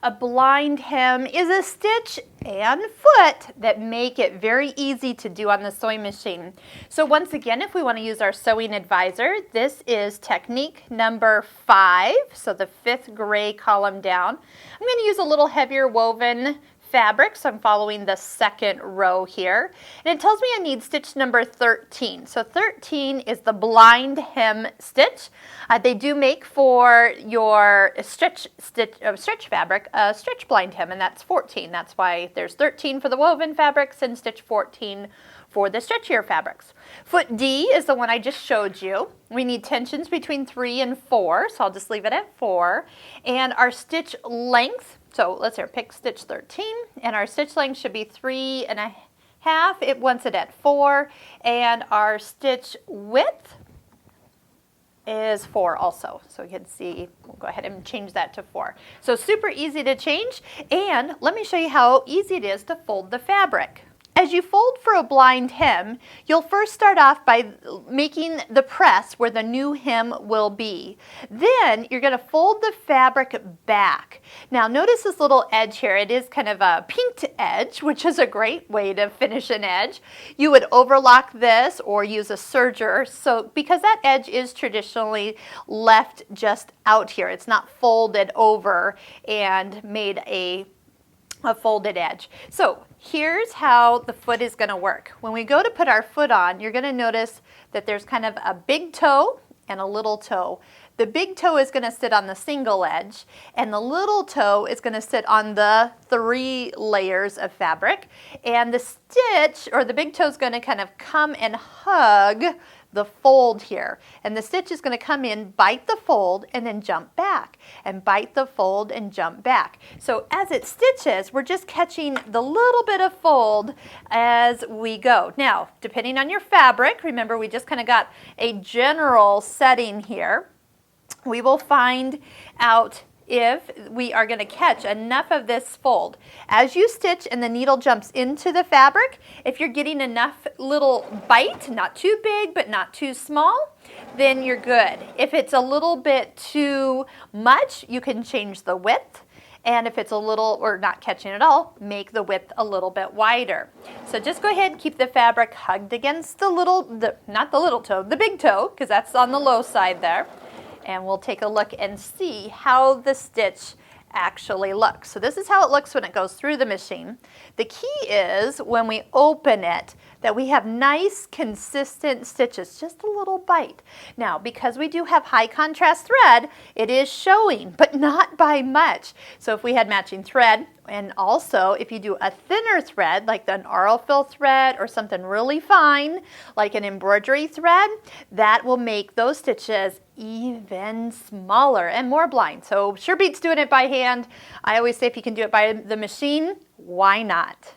A blind hem is a stitch and foot that make it very easy to do on the sewing machine. So once again, if we want to use our sewing advisor, this is technique number 5, so the 5th gray column down. I'm going to use a little heavier woven fabric, so I'm following the 2nd row here, and it tells me I need stitch number 13. So 13 is the blind hem stitch. They do make for your stretch fabric a stretch blind hem, and that's 14. That's why there's 13 for the woven fabrics and stitch 14 for the stretchier fabrics. Foot D is the one I just showed you. We need tensions between 3 and 4, so I'll just leave it at 4. And our stitch length, so let's pick stitch 13, and our stitch length should be 3 1/2. It wants it at 4, and our stitch width is 4 also. So you can see, we'll go ahead and change that to 4. So super easy to change, and let me show you how easy it is to fold the fabric. As you fold for a blind hem, you'll first start off by making the press where the new hem will be. Then you're going to fold the fabric back. Now notice this little edge here. It is kind of a pinked edge, which is a great way to finish an edge. You would overlock this or use a serger, so because that edge is traditionally left just out here. It's not folded over and made a folded edge. So here's how the foot is going to work. When we go to put our foot on, you're going to notice that there's kind of a big toe and a little toe. The big toe is going to sit on the single edge, and the little toe is going to sit on the 3 layers of fabric. And the stitch, or the big toe, is going to kind of come and hug the fold here. And the stitch is going to come in, bite the fold, and then jump back. And bite the fold and jump back. So as it stitches, we're just catching the little bit of fold as we go. Now, depending on your fabric, remember we just kind of got a general setting here. We will find out if we are going to catch enough of this fold. As you stitch and the needle jumps into the fabric, if you're getting enough little bite, not too big but not too small, then you're good. If it's a little bit too much, you can change the width. And if it's a little, or not catching at all, make the width a little bit wider. So just go ahead and keep the fabric hugged against not the little toe, the big toe, because that's on the low side there. And we'll take a look and see how the stitch actually looks. So this is how it looks when it goes through the machine. The key is when we open it that we have nice consistent stitches, just a little bite. Now because we do have high contrast thread, it is showing, but not by much. So if we had matching thread, and also if you do a thinner thread like an Aurifil thread or something really fine like an embroidery thread, that will make those stitches even smaller and more blind. So sure beats doing it by hand. I always say if you can do it by the machine, why not?